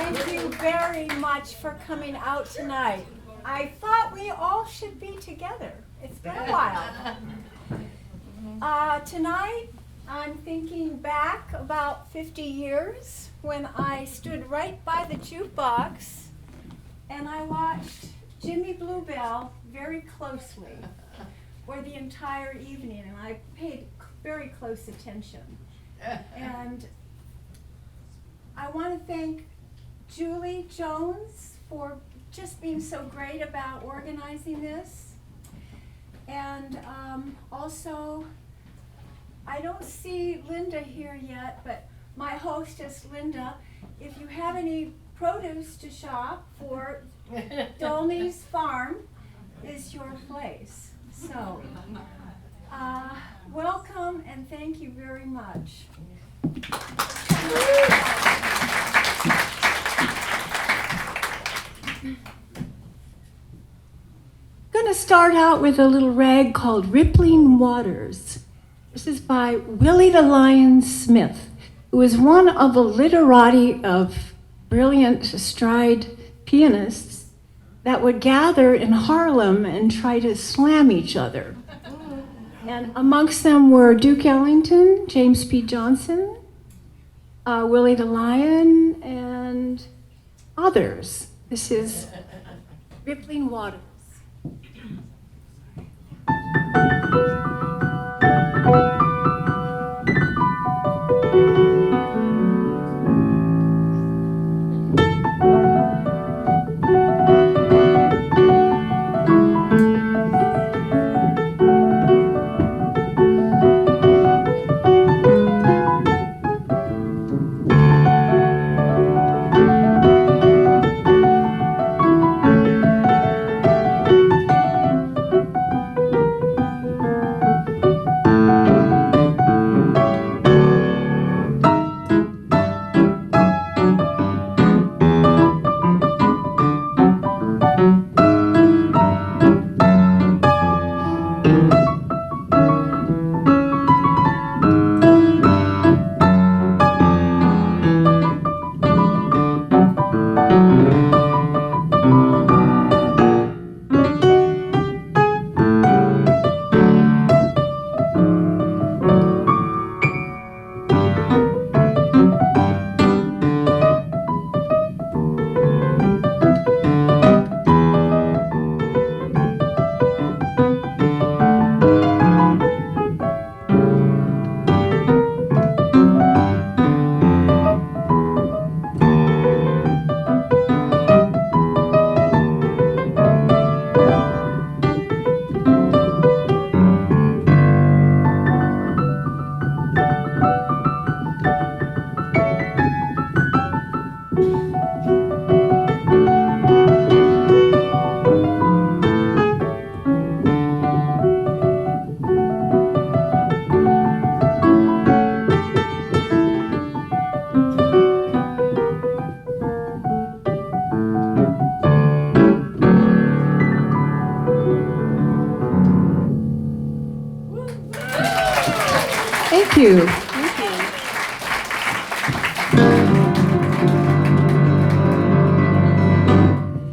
Thank you very much for coming out tonight. I thought we all should be together. It's been a while. Tonight, I'm thinking back about 50 years when I stood right by the jukebox and I watched Jimmy Bluebell very closely for the entire evening, and I paid very close attention. And I want to thank Julie Jones for just being so great about organizing this. And also, I don't see Linda here yet, but my hostess, Linda, if you have any produce to shop for Dolney's Farm, is your place. So, welcome and thank you very much. I'm going to start out with a little rag called Rippling Waters. This is by Willie the Lion Smith, who is one of a literati of brilliant stride pianists that would gather in Harlem and try to slam each other. And amongst them were Duke Ellington, James P. Johnson, Willie the Lion, and others. This is Rippling Waters. Thank you. Thank you.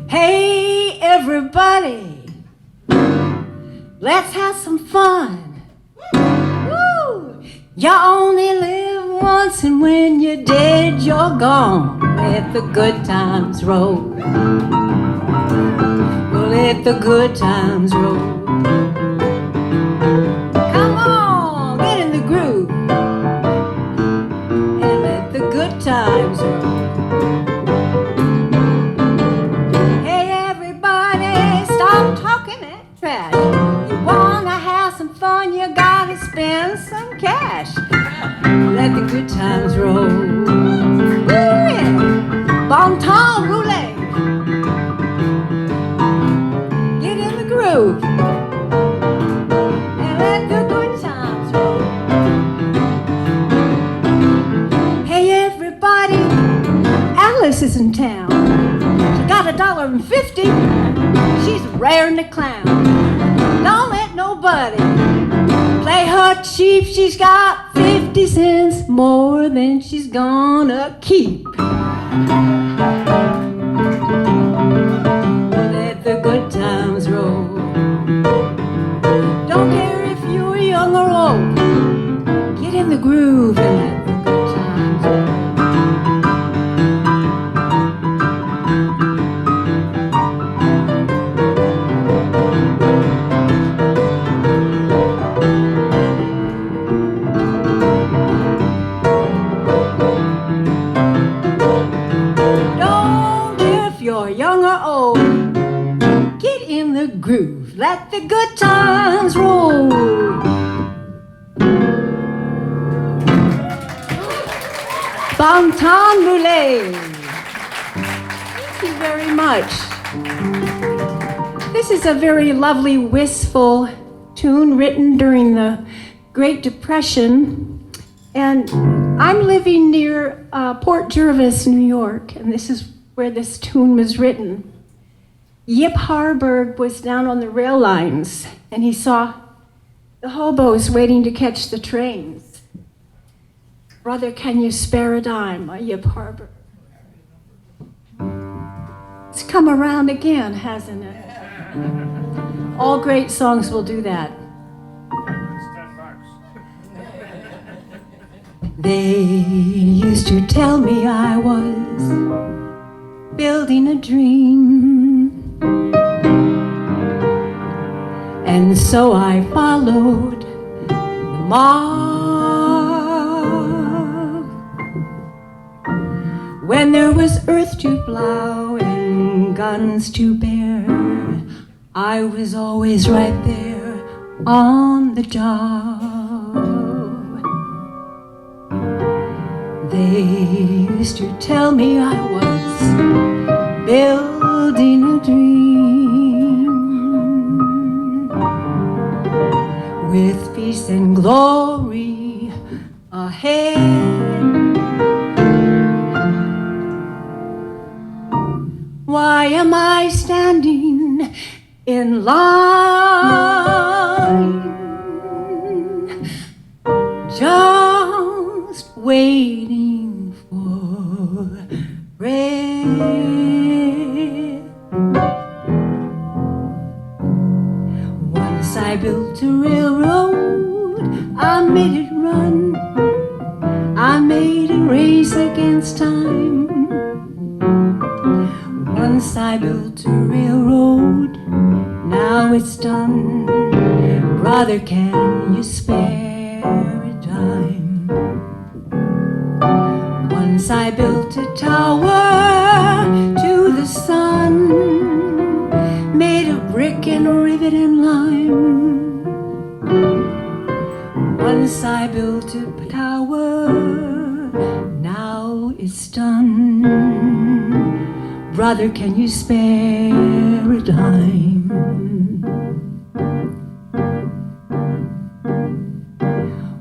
Hey, everybody, let's have some fun. Woo! You only live once, and when you're dead, you're gone. Let the good times roll. Well, let the good times roll. Times roll. Hey everybody, stop talking that trash. You wanna have some fun, you gotta spend some cash. Let the good times roll. Woo, yeah. Bon temps roulette. Get in the groove and let the good times roll. Alice is in town. She got $1.50. She's raring to clown. Don't let nobody play her cheap. She's got 50 cents more than she's gonna keep. groove. Let the good times roll. Bon temps roulé. Thank you very much. This is a very lovely, wistful tune written during the Great Depression. And I'm living near Port Jervis, New York, and this is where this tune was written. Yip Harburg was down on the rail lines, and he saw the hobos waiting to catch the trains. Brother, can you spare a dime, Yip Harburg? It's come around again, hasn't it? All great songs will do that. They used to tell me I was building a dream, and so I followed the mob. When there was earth to plow and guns to bear, I was always right there on the job. They used to tell me I was building a dream with peace and glory ahead. Why am I standing in line, just waiting for bread? Once I built a railroad, I made it run, I made it race against time. Once I built a railroad, now it's done. Brother, can you spare a dime? Once I built a tower to the sun, made of brick and rivet and lime. Once I built a tower, now it's done. Brother, can you spare a dime?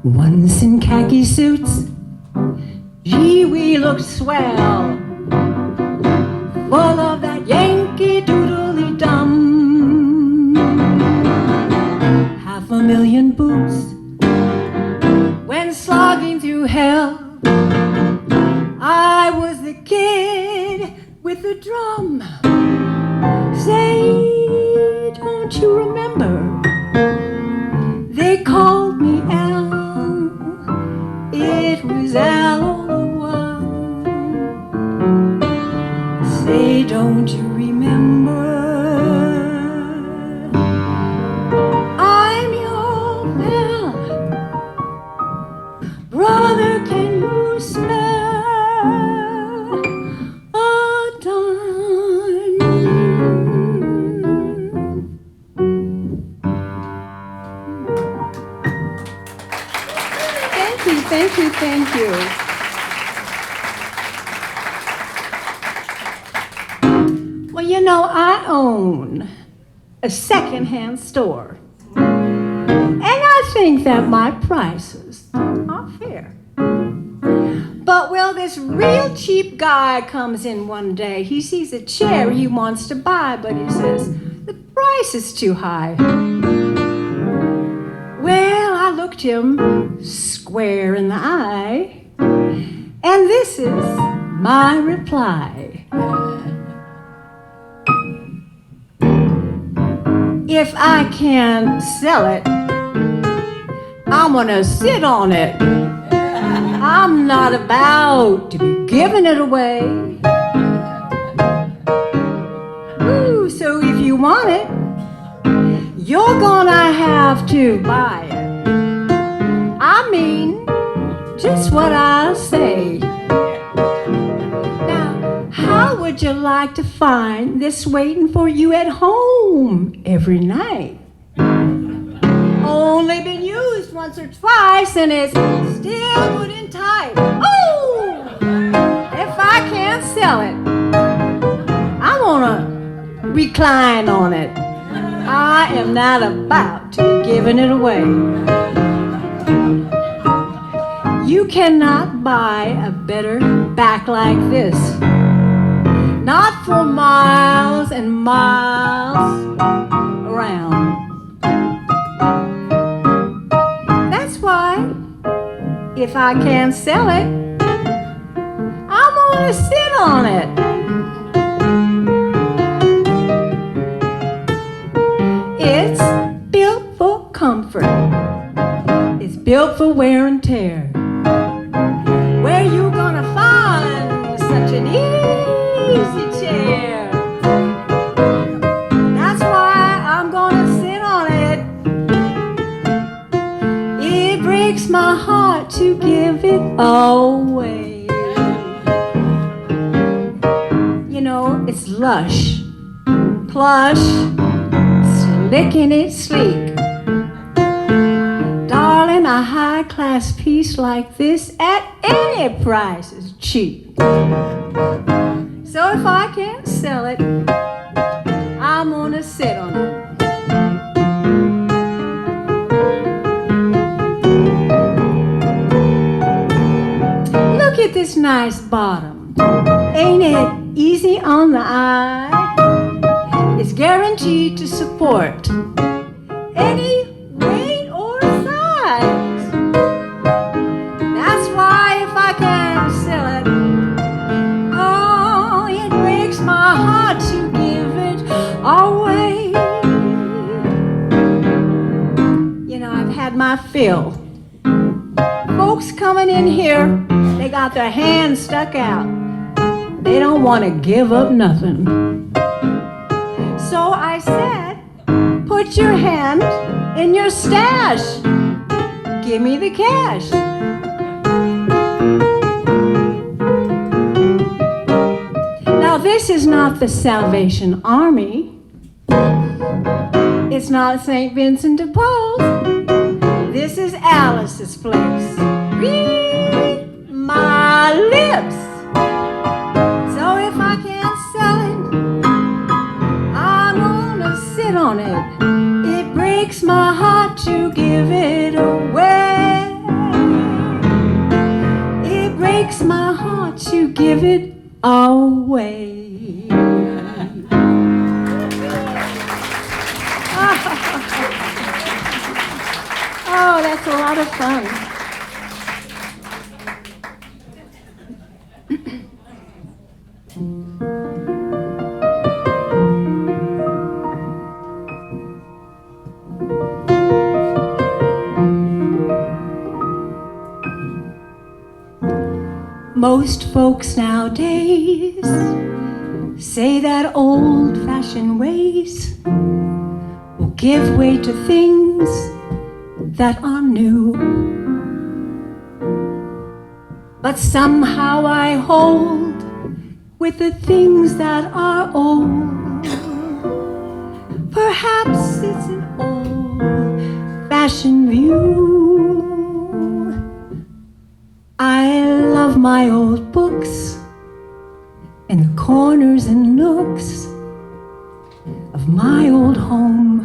Once in khaki suits, gee, we looked swell, full of that Yankee doodly-dum. 500,000 boots went slogging through hell. I was the kid with the drum. Say, don't you remember? They called me Al. It was Al all the while. Say, don't you remember? I'm your pal. Brother, can you smell? Thank you, thank you. Well, you know, I own a secondhand store, and I think that my prices are fair. But, well, this real cheap guy comes in one day. He sees a chair he wants to buy, but he says, the price is too high. Well, I looked him square in the eye, and this is my reply. If I can sell it, I'm gonna sit on it. I'm not about to be giving it away. Ooh, so if you want it, you're gonna have to buy it. I mean, just what I say. Now, how would you like to find that's waiting for you at home every night? Only been used once or twice and it's still good and tight. Oh! If I can't sell it, I want to recline on it. I am not about to be giving it away. You cannot buy a better back like this. Not for miles and miles around. That's why, if I can't sell it, I'm gonna sit on it. It's built for comfort. It's built for wear and tear. Where you gonna find such an easy chair? That's why I'm gonna sit on it. It breaks my heart to give it away. You know, it's lush, plush, slick and it's sleek. Darling, a high-class piece like this at any price is cheap. So if I can't sell it, I'm gonna sit on it. Look at this nice bottom. Ain't it easy on the eye? It's guaranteed to support any weight or size. That's why if I can't sell it, oh, it breaks my heart to give it away. You know, I've had my fill. Folks coming in here, they got their hands stuck out. They don't want to give up nothing. So I said, put your hand in your stash. Give me the cash. Now this is not the Salvation Army. It's not St. Vincent de Paul. This is Alice's place. Read my lips. So if I can't sell it, I'm gonna sit on it. It breaks my heart to give it away. It breaks my heart to give it away. Oh, that's a lot of fun. Most folks nowadays say that old-fashioned ways will give way to things that are new. But somehow I hold with the things that are old. Perhaps it's an old-fashioned view. I love my old books and the corners and nooks of my old home,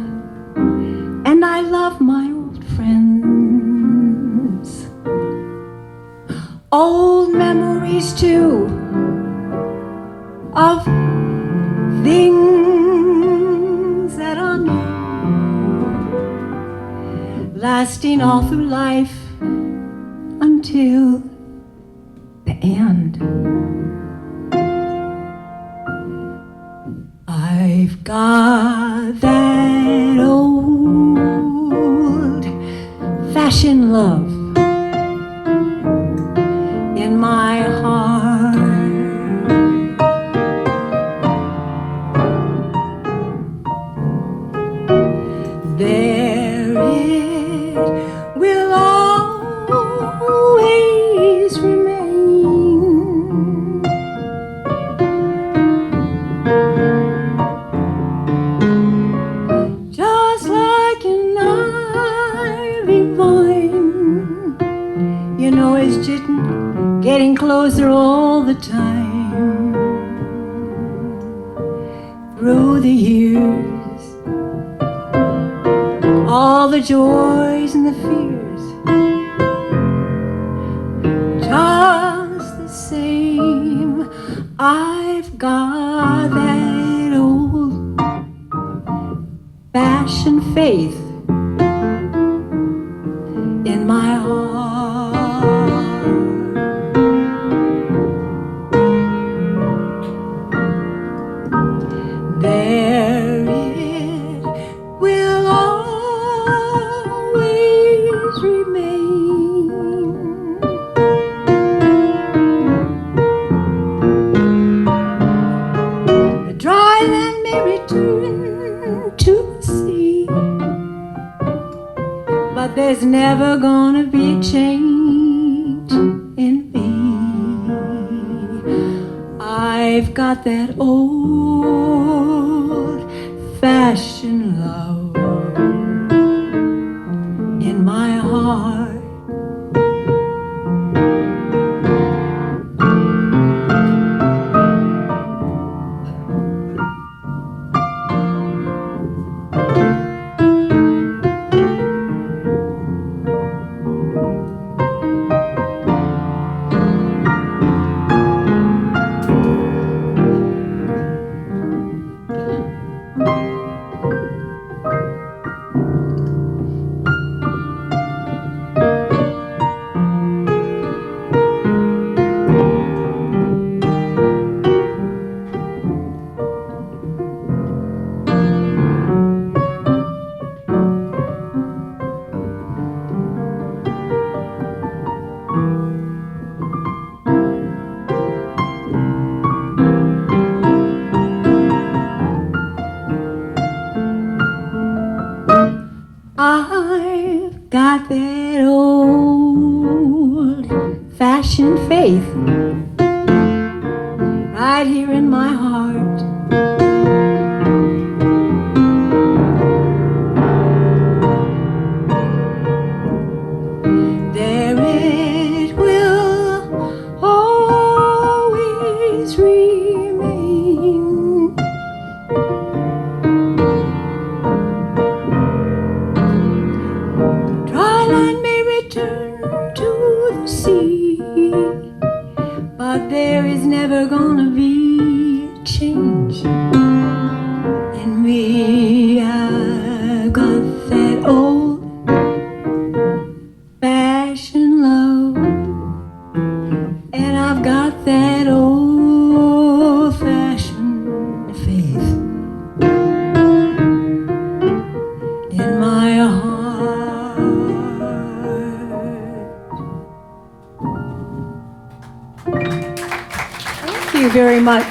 and I love my old friends. Old memories too of things that are new, lasting all through life until the end. I've got that old-fashioned love in my heart. There it will always remain. through the years, all the joys and the fears, just the same. I've got that old fashioned faith in my heart. There it will always remain. The dry land may return to the sea, but there's never gonna be a change in me. I've got that old-fashioned love in my heart. I've got that old-fashioned faith right here in my heart. There it will always remain. Dry land may return to the sea, but there is never gonna be a change in me. I've got that old-fashioned love, and I've got that old-fashioned faith in my heart. Thank you very much.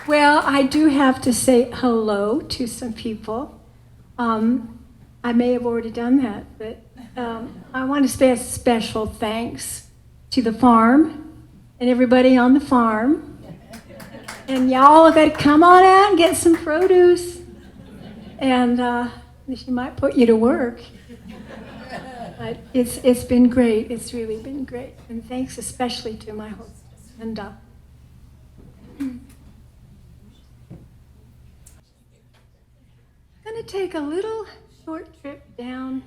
Well, I do have to say hello to some people. I may have already done that, but I want to say a special thanks to the farm and everybody on the farm. And y'all got to come on out and get some produce. And she might put you to work. But it's been great. It's really been great. And thanks especially to my hostess, Linda. I'm going to take a little short trip down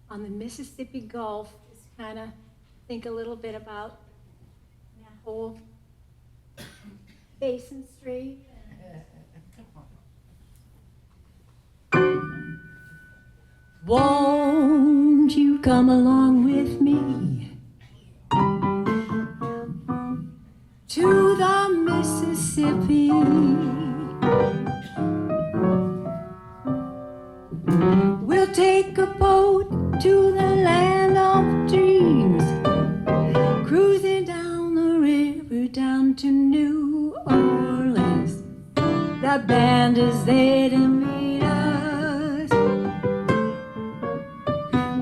on the Mississippi Gulf, just kind of think a little bit about that whole Basin Street. Won't you come along with me to the Mississippi? We'll take a boat to the land of dreams, cruising down the river down to New Orleans. The band is there to meet us.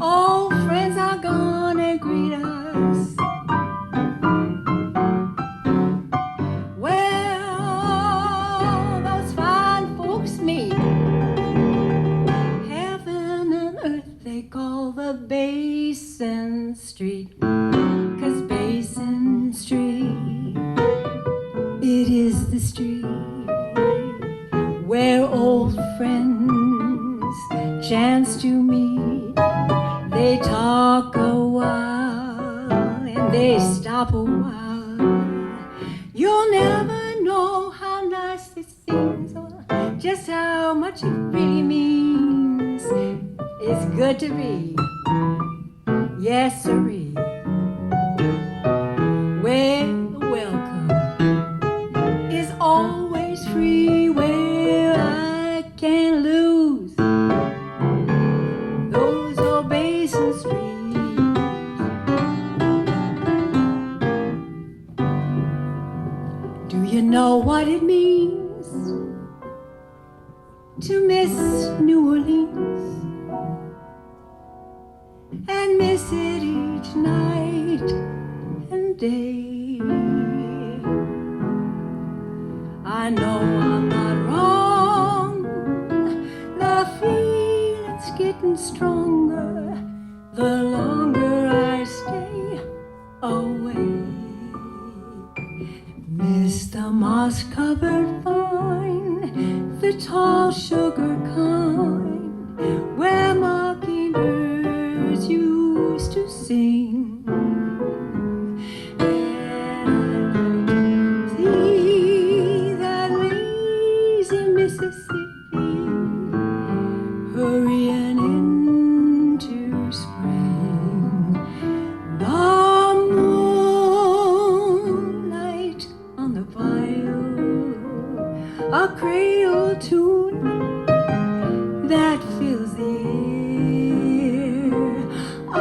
Old friends are gonna greet us. Well, those fine folks meet. Heaven and earth they call the Basin Street, 'cause Basin Street, it is the street where old friends chance to meet. They talk a while and they stop a while. You'll never know how nice this seems or just how much it really means. It's good to be, yes sirree, where the welcome is always free, where I can't lose those old Basin streets. Do you know what it means to miss New Orleans and miss it each night and day? I know I'm not wrong, the feeling's getting stronger the longer I stay away. Miss the moss-covered vine, the tall sugar kind, where mockingbirds used to sing. And I see that lazy Mississippi hurrying into spring. The moonlight on the bayou, a cradle tune that fills the air. I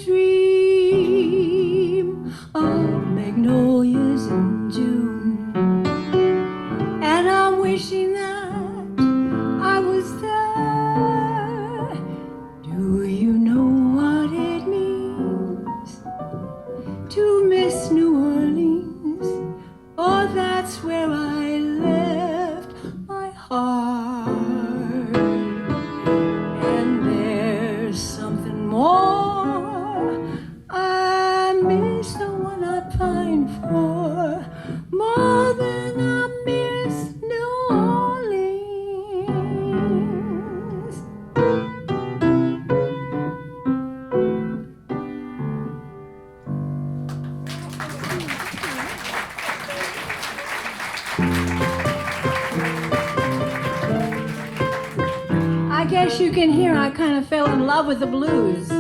dream of magnolias in June, and I'm wishing that I was there. Do you know what it means to miss New Orleans? Oh, that's where I left my heart. And there's something more. I miss the one I pine for more than I miss New Orleans. I guess you can hear I kind of fell in love with the blues.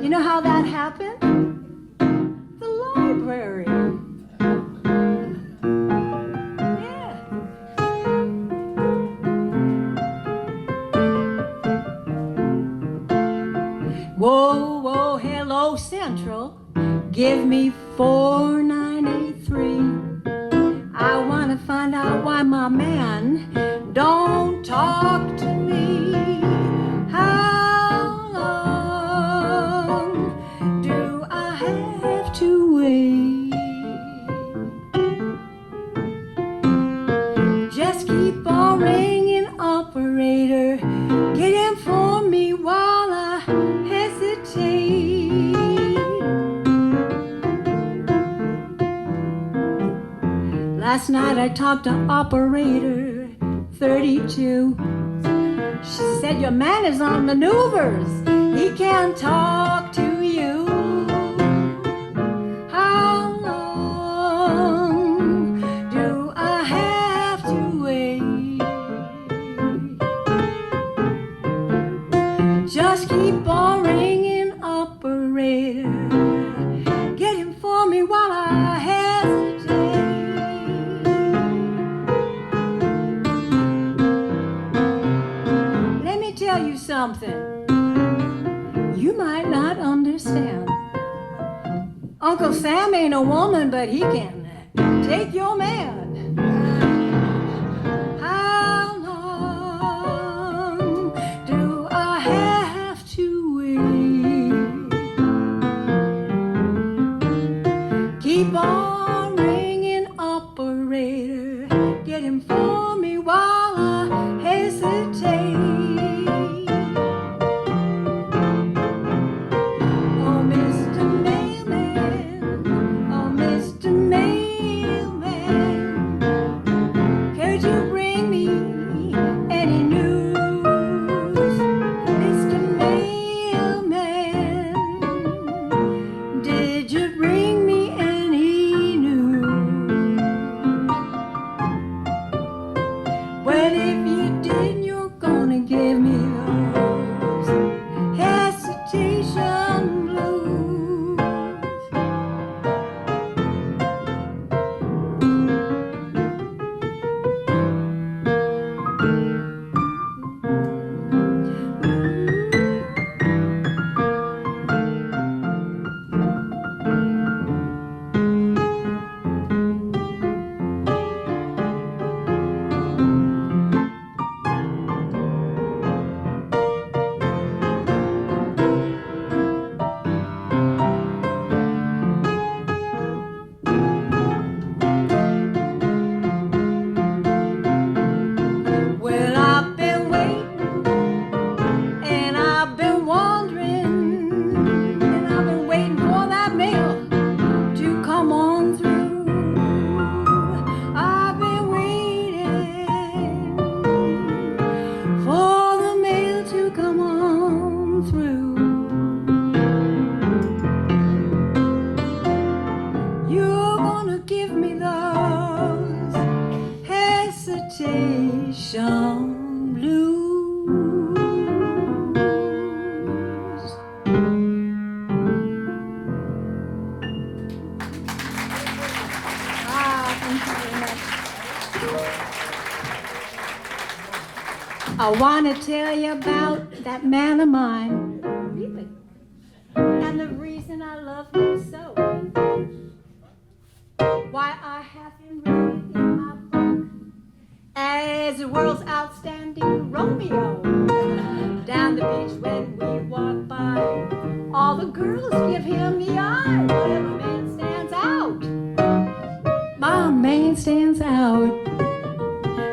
You know how that happened? The library. Yeah. Whoa, whoa, hello, Central. Give me 4983. I want to find out why my man don't talk to me. How long do I have to wait? Just keep on ringing, operator. Get him for me while I hesitate. Last night I talked to operator 32. She said your man is on maneuvers. He can't talk to you. How long do I have to wait? Just keep on ringing, operator. Get him for me while I hesitate. Let me tell you something you might not understand. Uncle Sam ain't a woman, but he can take your man. How long do I have to wait? Keep on ringing, operator. Get him for me while I hesitate. Thank you very much. I want to tell you about that man of mine. Really? And the reason I love him so. Why I have him written in my book as the world's outstanding Romeo. Down the beach when we walk by, all the girls give him the eye. Whatever man stands out, my man stands out.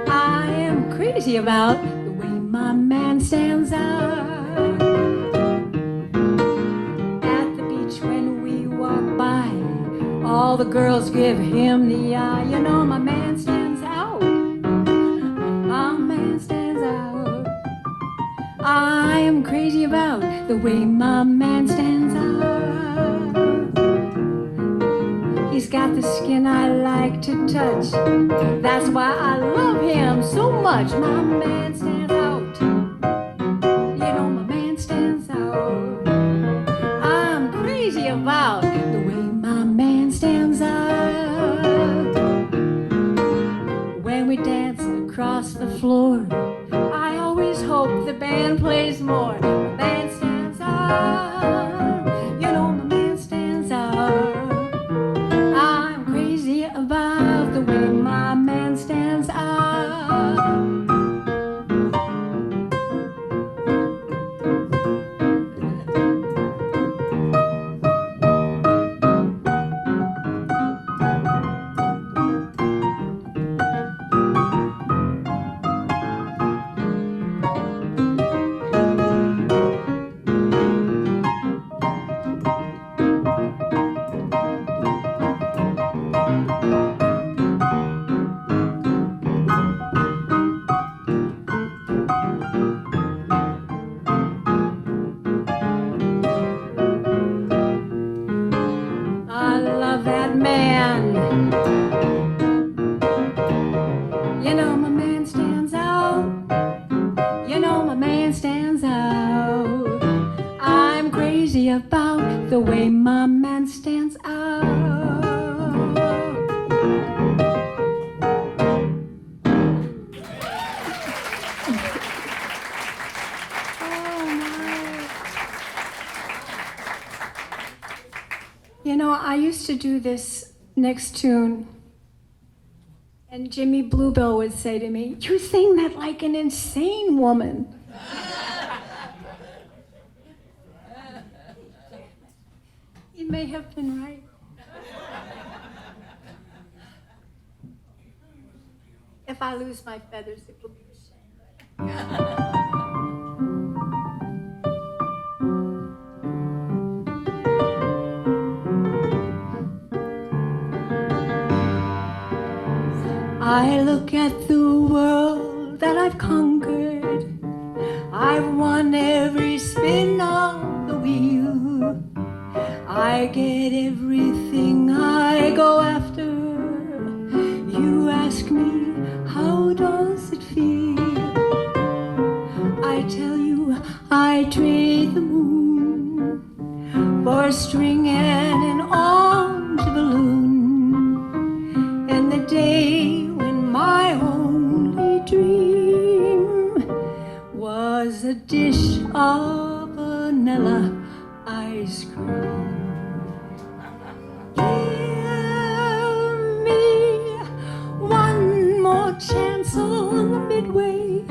I am crazy about the way my man stands out. At the beach when we walk by, all the girls give him the eye. You know my man stands out. My man stands out. I am crazy about the way my man stands out. He's got the skin I like to touch. That's why I love him so much. My man stands out. You know my man stands out. I'm crazy about the way my man stands out. When we dance across the floor, I always hope the band plays more. My man stands out. You know my man stands out. I'm crazy about the way my man stands out. I love that man. You know my man stands out. You know my man stands out. I'm crazy about the way my man stands out. You know, I used to do this next tune, and Jimmy Bluebell would say to me, "You sing that like an insane woman." He may have been right. If I lose my feathers, it will be a shame. I look at the world that I've conquered. I've won every spin of the wheel. I get everything I go after. You ask me, how does it feel? I tell you, I trade the moon for a string and an orange balloon. And the day when my only dream was a dish of vanilla ice cream. Give me one more chance on the midway.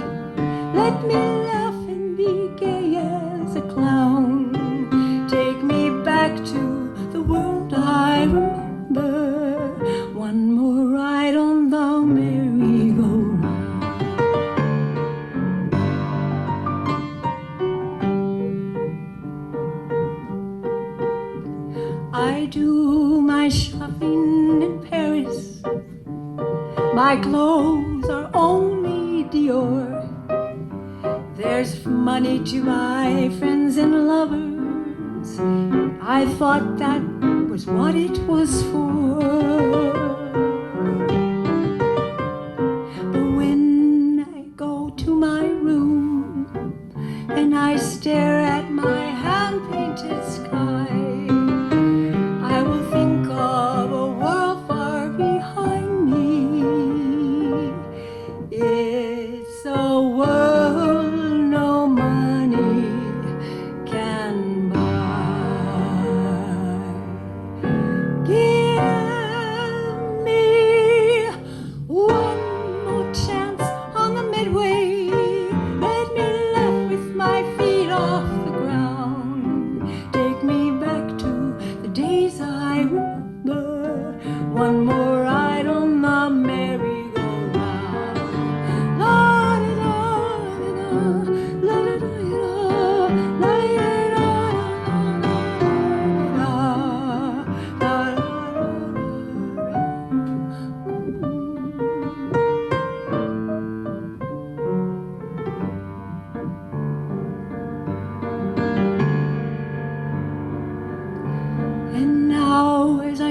Let me laugh and be gay as a clown. Take me back to the world I remember. One more ride on the merry-go-round. I do my shopping in Paris. My clothes are only Dior. There's money to buy friends and lovers. I thought that was what it was for. But when I go to my room and I stare at my hand-painted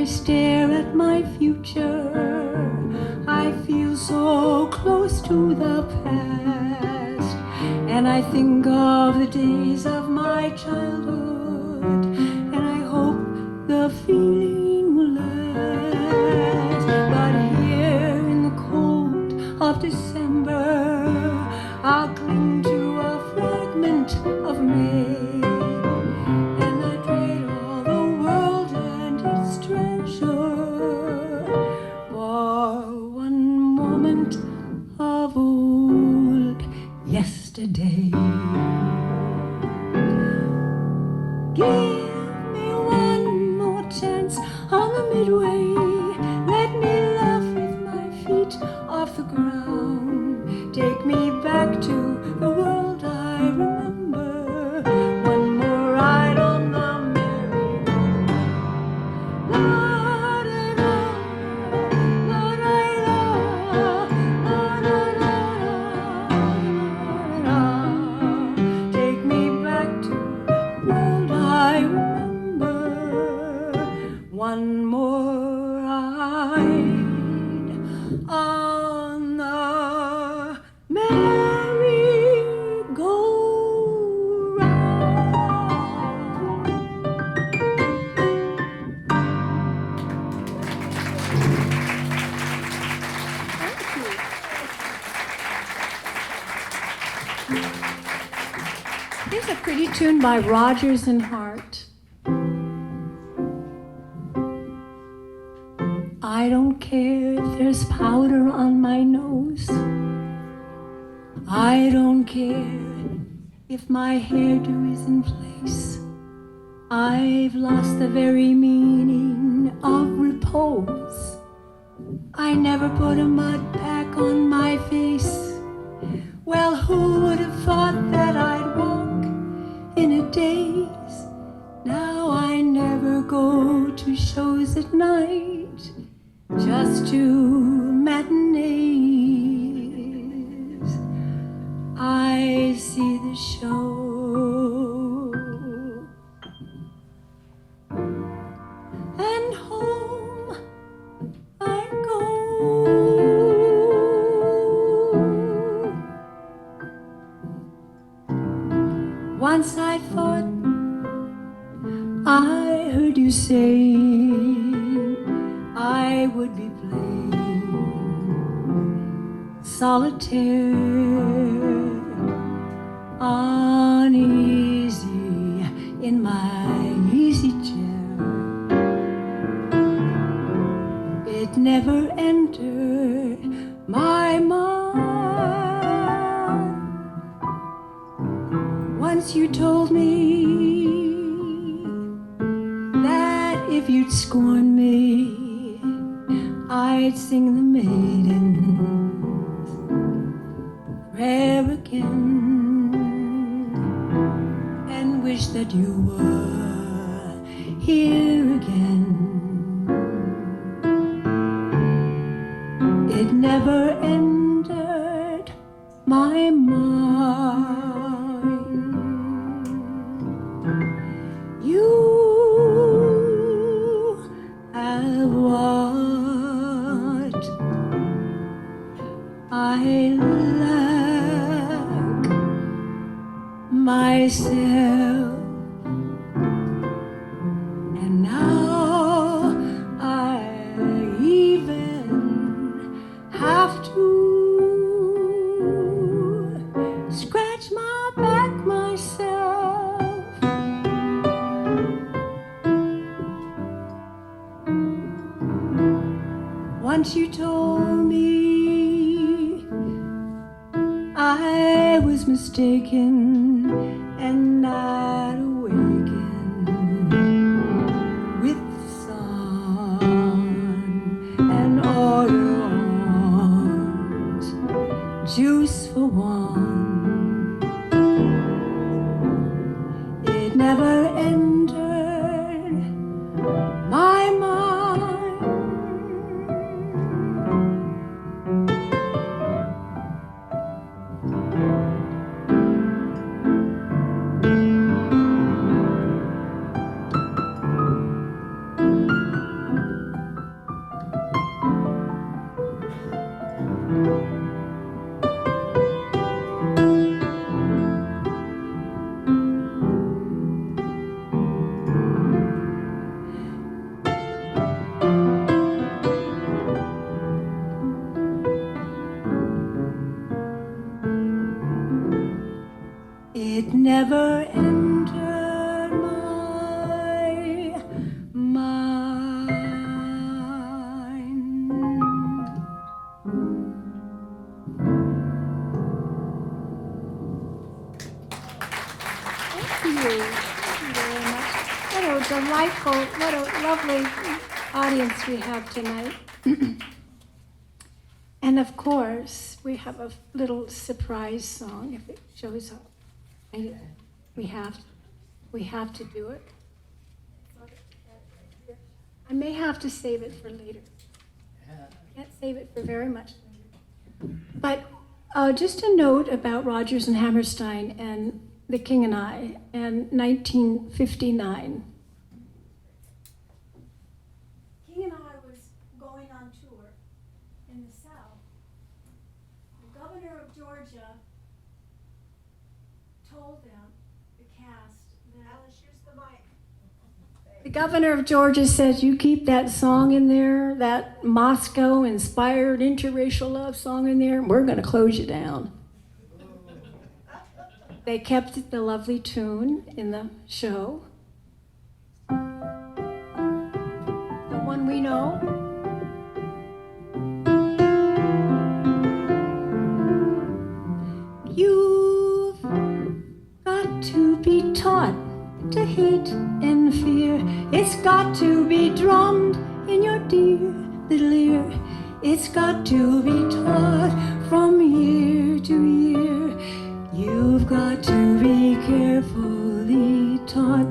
stare at my future, I feel so close to the past, and I think of the days of my childhood, and I hope the feeling will last. But here in the cold of December, I'll cling to a fragment of May, and I dread all the world and its treasure for one moment of old yesterday. Give me one more chance on the midway. Let me laugh with my feet off the ground. Take me back to the world I remember. One more ride on the merry-go-round. La da da, la da da, la da da da. Take me back to the world I remember. One more ride on the Here's a pretty tune by Rodgers and Hart. I don't care if there's powder on my nose. I don't care if my hairdo is in place. I've lost the very meaning of repose. I never put a mud pack on my face. Well, who would have thought that I'd walk in a daze? Now I never go to shows at night, just to matinees. I see the show and home I go. Once I thought I heard you say I would be playing solitaire, uneasy in my easy chair. It never entered my mind. Once you told me that if you'd scorn me, I'd sing the maiden's prayer again and wish that you were here again. It never entered my mind. You have what I lack myself, and now I even have to scratch my back myself. Once you told me I was mistaken and I'd awaken with the sun and all your arms, juice for one. It never entered my mind. What a delightful, what a lovely audience we have tonight. And of course, we have a little surprise song if it shows up. And we have to do it. I may have to save it for later. Can't save it for very much later. But just a note about Rodgers and Hammerstein and The King and I, and 1959. King and I was going on tour in the South. The governor of Georgia told them, the cast, that Alice, use the mic. The governor of Georgia says, you keep that song in there, that Moscow-inspired interracial love song in there, we're going to close you down. They kept the lovely tune in the show. The one we know. You've got to be taught to hate and fear. It's got to be drummed in your dear little ear. It's got to be taught from year to year. You've got to be carefully taught.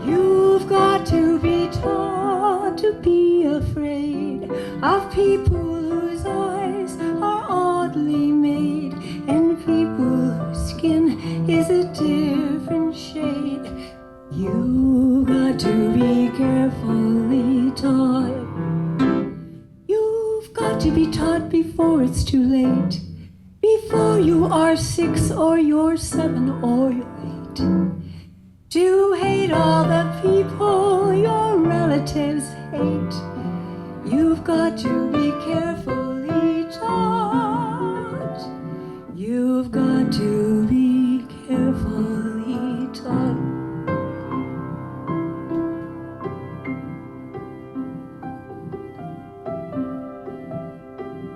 You've got to be taught to be afraid of people whose eyes are oddly made and people whose skin is a different shade. You've got to be carefully taught. You've got to be taught before it's too late, before you are 6 or you're 7 or you're 8, to hate all the people your relatives hate. You've got to be carefully taught. You've got to be carefully taught.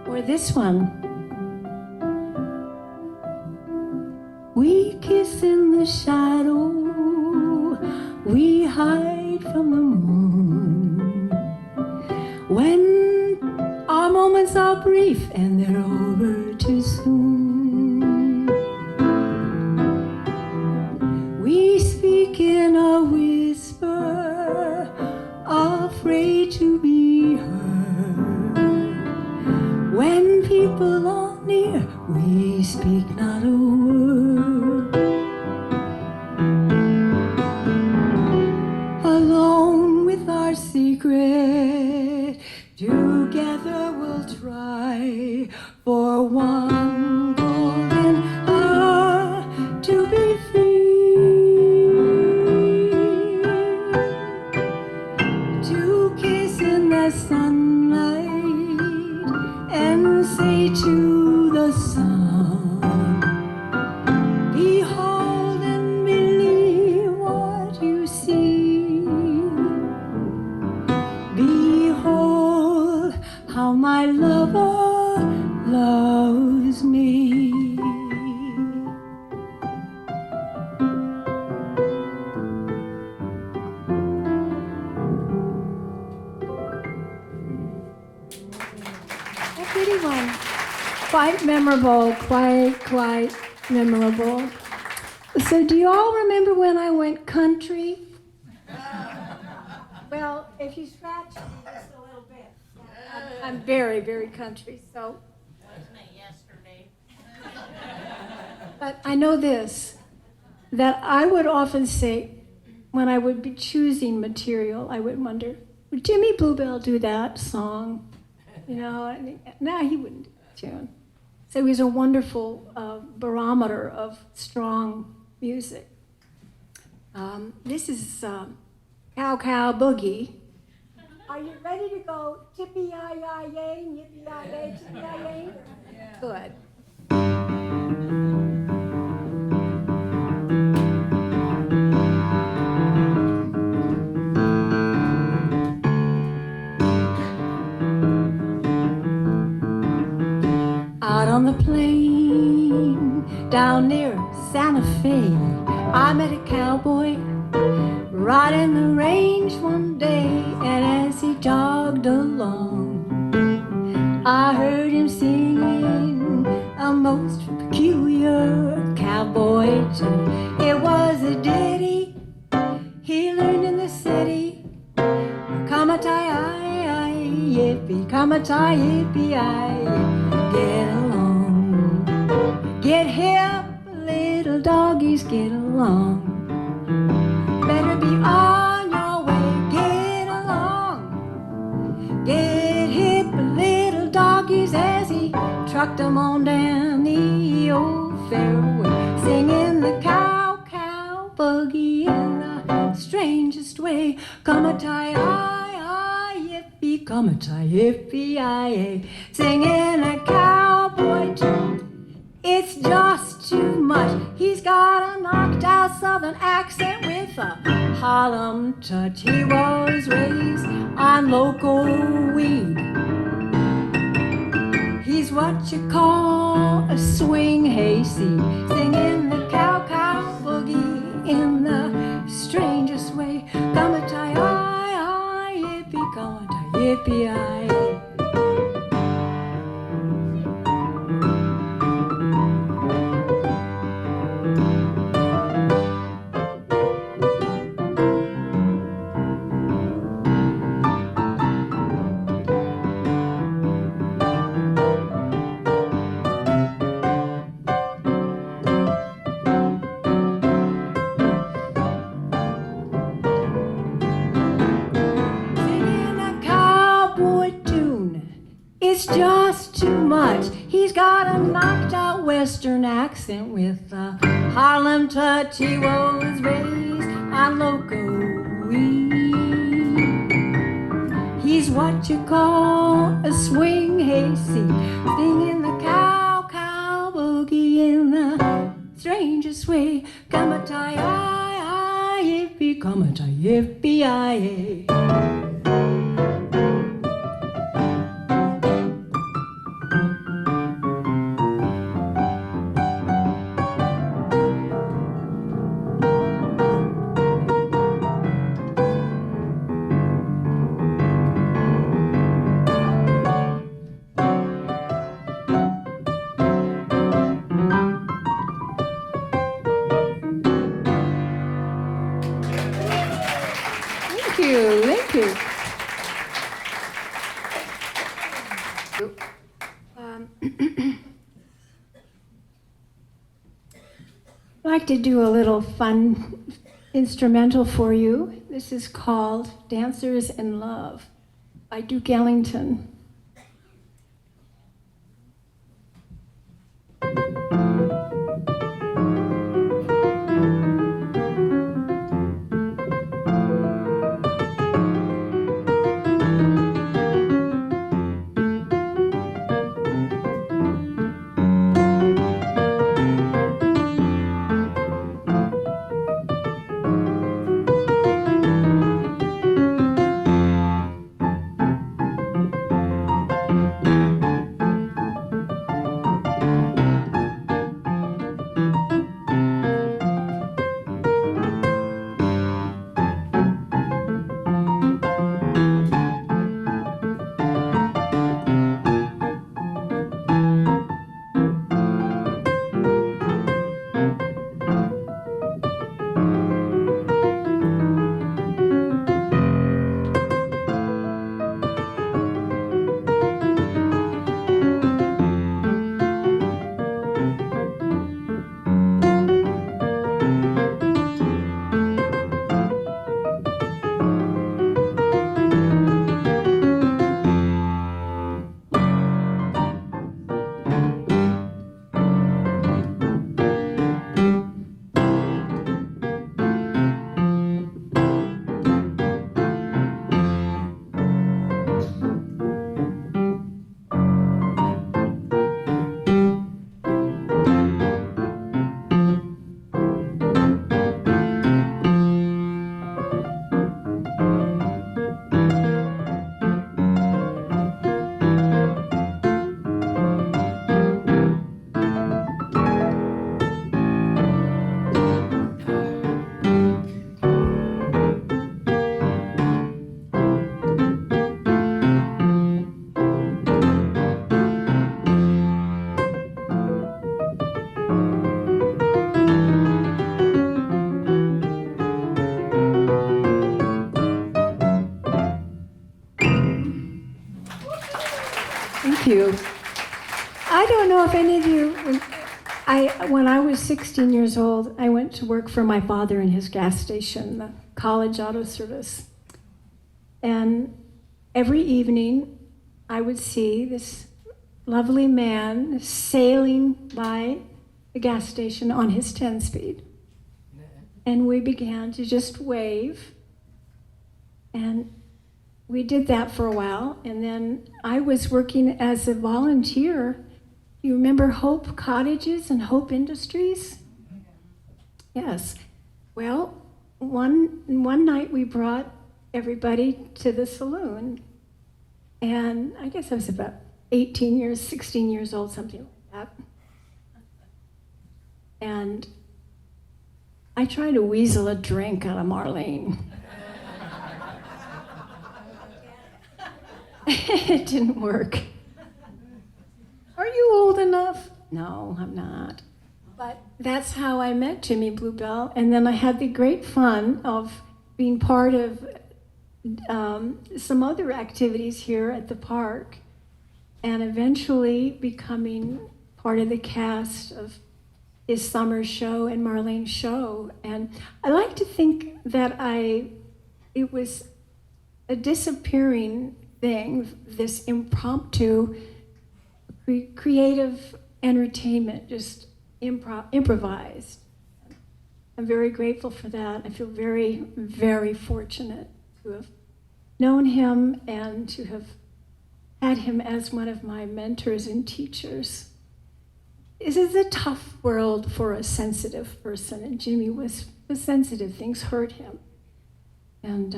Or this one. We kiss in the shadow, we hide from the moon. When our moments are brief and they're over too soon, we speak in a whisper, afraid to be heard. When people are near, we speak not a word. Alone with our secret, together we'll try for one golden hour to be free. To kiss in the sunlight and say to the sun, behold and believe what you see. Behold how my lover loves me. A pretty one. Quite memorable, quite memorable. So do you all remember when I went country? Well, if you scratch me just a little bit, I'm very, very country, so. Wasn't it yesterday? But I know this, that I would often say, when I would be choosing material, I would wonder, would Jimmy Bluebell do that song? You know, no, he wouldn't do that tune. So he was a wonderful barometer of strong music. This is Cow Cow Boogie. Are you ready to go tippy-yi-yi-yay, yippee-yi-yay, tippy-yi-yay? Yeah. Good. Out on the plain, down down near Santa Fe, I met a cowboy riding the range one day, and as he jogged along, I heard him singing a most peculiar cowboy tune. It was a ditty he learned in the city. Come-a-tie-I, yippee, come-a-tie, yippee-I, get along. Get hip, little doggies, get along. Better be on your way, get along. Get hip, little doggies, as he trucked them on down the old fairway, singing the cow boogie in the strangest way. Come-a-tie-I, yippee, come-a-tie, yippee-I, singing a cowboy tune. It's just too much. He's got a knocked out southern accent with a Harlem touch. He was raised on local weed. He's what you call a swing hayseed, singing the cow boogie in the strangest way. Come-a-tie-I, yippee, come-a-tie, yippee-I. It's just too much. He's got a knocked out western accent with a Harlem touch. He was raised on local weed. He's what you call a swing hayseed, singing the cow boogie in the strangest way. Come-a-tie-I, yippee, come-a-tie, yippee-I. Thank you. I'd like to do a little fun instrumental for you. This is called Dancers in Love by Duke Ellington. you. I don't know if any of you, when I was 16 years old, I went to work for my father in his gas station, the college auto service. And every evening, I would see this lovely man sailing by the gas station on his 10-speed. And we began to just wave. And we did that for a while. And then I was working as a volunteer. You remember Hope Cottages and Hope Industries? Yes. Well, one night we brought everybody to the saloon. And I guess I was about 16 years old, something like that. And I tried to weasel a drink out of Marlene. It didn't work. Are you old enough? No, I'm not. But that's how I met Jimmy Bluebell. And then I had the great fun of being part of some other activities here at the park, and eventually becoming part of the cast of his summer show and Marlene's show. And I like to think that it was a disappearing thing, this impromptu, creative entertainment, just improvised. I'm very grateful for that. I feel very, very fortunate to have known him and to have had him as one of my mentors and teachers. This is a tough world for a sensitive person, and Jimmy was sensitive. Things hurt him. And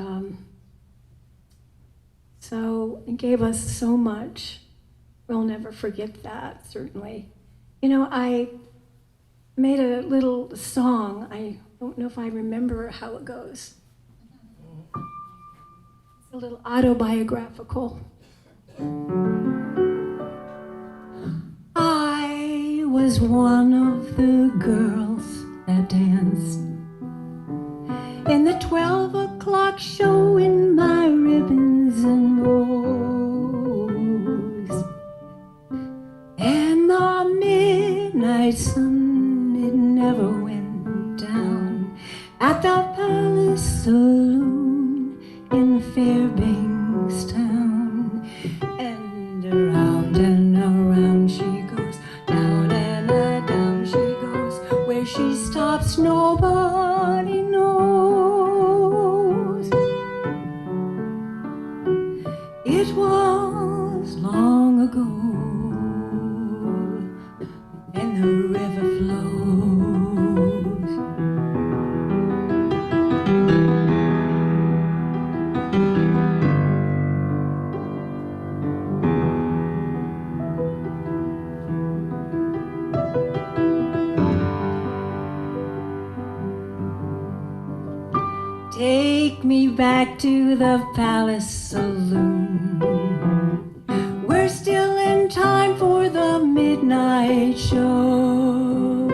so it gave us so much. We'll never forget that, certainly. You know, I made a little song. I don't know if I remember how it goes. It's a little autobiographical. I was one of the girls that danced in the 12 o'clock show in my ribbons and bows. And the midnight sun, it never went down at the Palace Saloon in Fairbanks town. And around she goes, down and down she goes. Where she stops, nobody knows. It was long ago, and the river flows. Take me back to the Palace Saloon. We're still in time for the midnight show.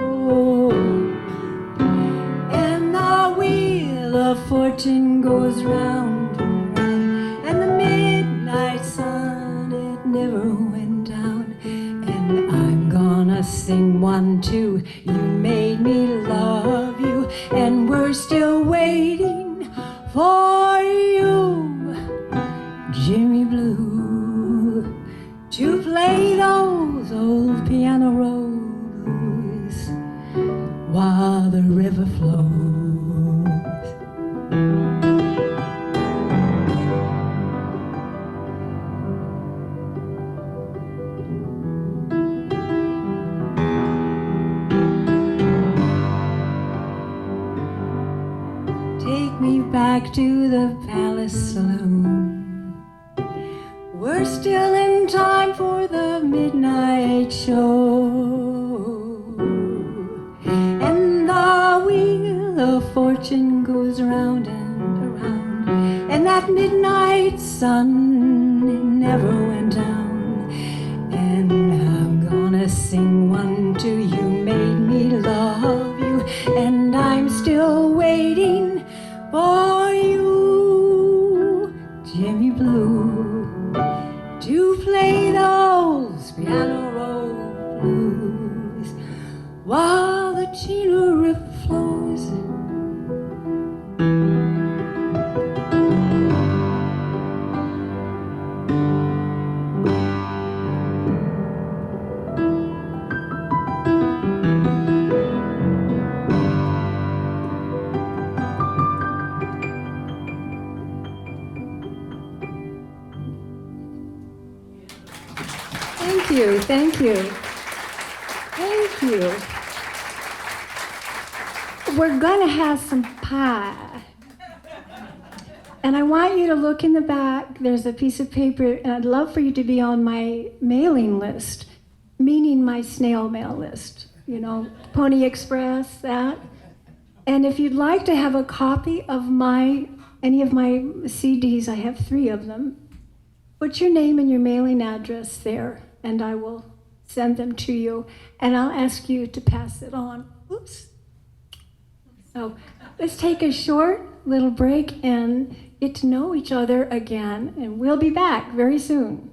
And the wheel of fortune goes round and round. And the midnight sun, it never went down. And I'm gonna sing 1, 2. You made me love you. And we're still waiting for you, Jimmy Blue, to play those old piano rolls while the river flows. Take me back to the Palace Saloon. We're still in time for the midnight show. And the wheel of fortune goes round and around. And that midnight sun, it never went down. And I'm gonna sing 1, 2. You made me love you. And I'm still waiting for you, Jimmy Blue, to play those you, thank you. Thank you. We're gonna have some pie. And I want you to look in the back. There's a piece of paper, and I'd love for you to be on my mailing list, meaning my snail mail list. You know, Pony Express, that. And if you'd like to have a copy of any of my CDs, I have 3 of them, put your name and your mailing address there, and I will send them to you, and I'll ask you to pass it on. Oops. So let's take a short little break and get to know each other again, and we'll be back very soon.